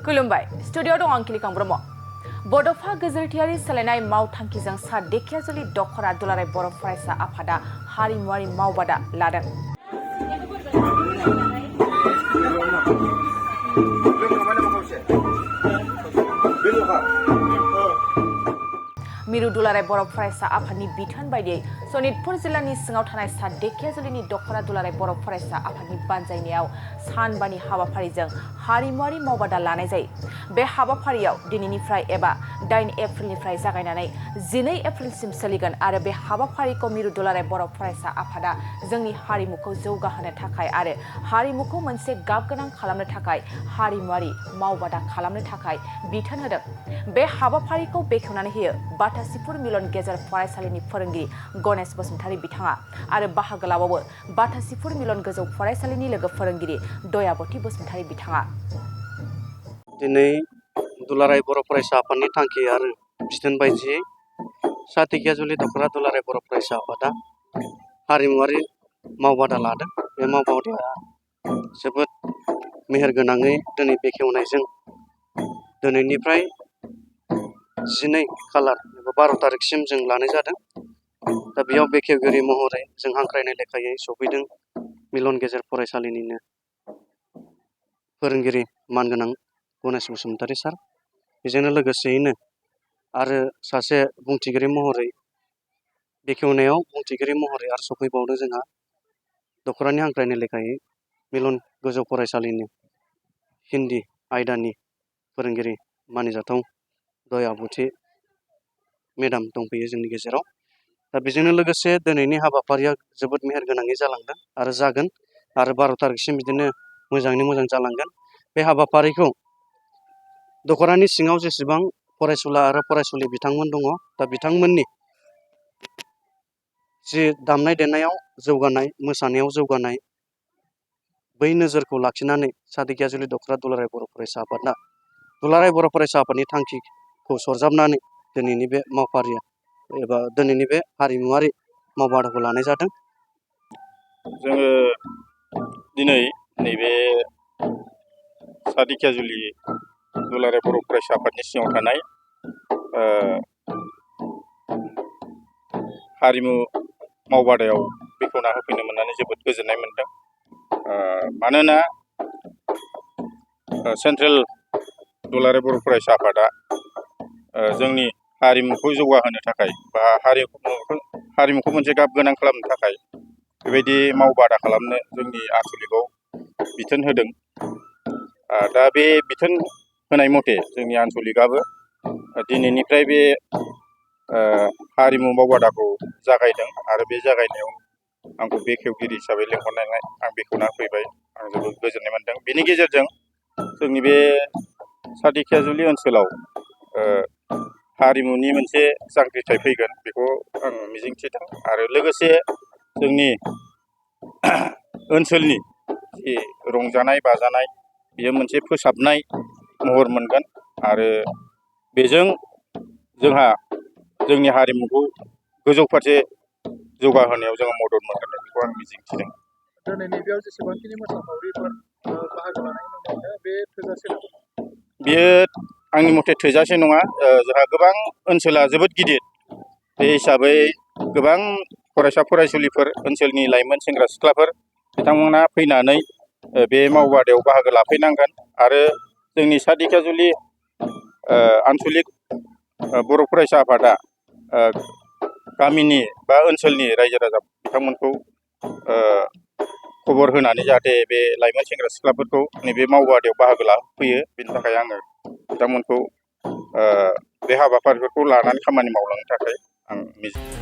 खुलुमबाय स्टुडिअ दं आं किलिकां ब्रह्म बड'फा गेजेरथियारि सोलायनाय मावथांखिजों सा धेकियाजुलि दखरा दुलाराय बर' फरायसा आफादा हारिमुवारि मावबादा लादों। मिरु दुलाराय बर' फरायसा आफादनि बिथोन बायदियै सनितपुर जिल्लानि सिङाव थानाय सा धेकियाजुलिनि दखरा दुलाराय बर' फरायसा आफादनि बानजायनायाव सानबानि हाबाफारिजों हारिमुवारि मावबादा लानाय जायो। बे हाबाफारियाव दिनैनिफ्राय एबा 8 एप्रिलनिफ्राय जागायनानै 12 एप्रिलसिम सोलिगोन आरो बे हाबाफारिखौ मिरु दुलाराय बर' फरायसा आफादा जोंनि हारिमुखौ जौगाहोनो थाखाय आरो हारिमुखौ मोनसे गाबगोनां खालामनो थाखाय हारिमुवारि मावबादा खालामनो थाखाय बिथोन होदों। बे हाबाफारिखौ बेखेवनानै होयो बाटासिपुर मिलन गेजेर फरायसालिनि फोरोंगिरि गणेश बसुमतारी बिथाङा आरो बाहागो लाबावो बाटासिपुर मिलन गोजौ फरायसालिनि लोगो फोरोंगिरि दयाबती बसुमतारी बिथाङा। दिनै दुलाराय बर' फरायसा आफादनि थांखि आरो बिथोन बायदियै सा धेकियाजुलि दखरा दुलाराय बर' फरायसा आफादा हारिमुवारि मावबादा लादों। बे मावबादाया जोबोद मेहेरगोनाङै दिनै बेखेवनायजों दिनैनिफ्राय 12 खालार एबा 12 तारिखसिम जों लानाय जादों। दा बेयाव बेखेवगिरि महरै जों हांख्रायनाय लेखायै सफैदों मिलन गेजेर फरायसालिनिनो फोरोंगिरि मानगोनां गणेश बसुमतारी सार। बेजोंनो लोगोसेयैनो आरो सासे बुंथिगिरि महरै बेखेवनायाव बुंथिगिरि महरै आरो सफैबावदों जोंहा दखरानि हांख्रायनाय लेखायै मिलन गोजौ फरायसालिनि हिन्दी आयदानि फोरोंगिरि मानिजाथाव दयाबती मेडाम दंफैयो जोंनि गेजेराव। दा बेजोंनो लोगोसे दिनैनि हाबाफारिया जोबोद मेहेरगोनाङै जालांदों आरो जागोन आरो 12 तारिखसिम बिदिनो मोजाङैनो मोजां जालांगोन। बे हाबाफारिखौ दखरानि सिङाव जेसेबां फरायसुला आरो फरायसुलि बिथांमोन दङ दा बिथांमोननि जि दामनाय देनायाव जौगानाय मोसानायाव जौगानाय बै नोजोरखौ लाखिनानै सा धेकियाजुलि दखरा दुलाराय बर' फरायसा आफादा दुलाराय बर' फरायसा आफादनि थांखिखौ सरजाबनानै दिनैनि बे मावफारिया एबा दिनैनि बे हारिमुवारि मावबादाखौ लानाय जादों। जोङो दिनै नैबे सा धेकियाजुलि दुलाराय बर' फरायसा आफादनि सिङाव थानाय हारिमु मावबादायाव बेखेवना होफैनो मोननानै जोबोद गोजोननाय मोनदों। मानोना सेन्ट्रेल दुलाराय बर' फरायसा आफादा जोंनि हारिमुखौ जौगाहोनो थाखाय बा हारिमुखौ मोनसे गाब गोनां खालामनो थाखाय बेबायदि मावबादा खालामनो जोंनि आनसलिकआव बिथोन होदों। दा बे बिथोन होनाय मथे जोंनि आनसलिकआबो दिनैनिफ्राय बे हारिमु मावबादाखौ जागायदों आरो बे जागायनायाव आंखौ बेखेवगिरि हिसाबै लेंहरनायलाय आं बेखेवना फैबाय। आं जोबोद गोजोननाय मोनदों। बेनि गेजेरजों जोंनि बे सा धेकियाजुलि ओनसोलाव हारिमुनि मोनसे जांख्रिथाय फैगोन बेखौ आं मिजिंथिदों आरो लोगोसे जोंनि ओनसोलनि जि रंजानाय बाजानाय बेयो मोनसे फोसाबनाय महर मोनगोन आरो बेजों जोंहा जोंनि हारिमुखौ गोजौ फारसे जौगाहोनायाव जोङो मदद मोनगोन बेखौ आं मिजिंथिदों। दिनैनि बेयाव जेसेबांखिनि मोसाखावरिफोर बाहागो लानाय नुनो बे थोजासे नामा? बेयो आंनि मथे थोजासे नङा। जोंहा गोबां ओनसोला जोबोद गिदिर बे हिसाबै गोबां फरायसा फरायसुलिफोर ओनसोलनि लाइमोन सेंग्रा सिख्लाफोर बिथांमोना फैनानै बे मावबादायाव बाहागो लाफैनांगोन आरो जोंनि सा धेकियाजुलि आनसलिक बर' फरायसा आफादा गामिनि बा ओनसोलनि रायजो राजा बिथांमोनखौ खबर होनानै जाहाथे बे लाइमोन सेंग्रा सिख्लाफोरखौ नैबे मावबादायाव बाहागो लाफैयो बेनि थाखाय आङो बिथांमोनखौ बे हाबाफारिफोरखौ लानानै खामानि मावलांनो थाखाय आं मिजिं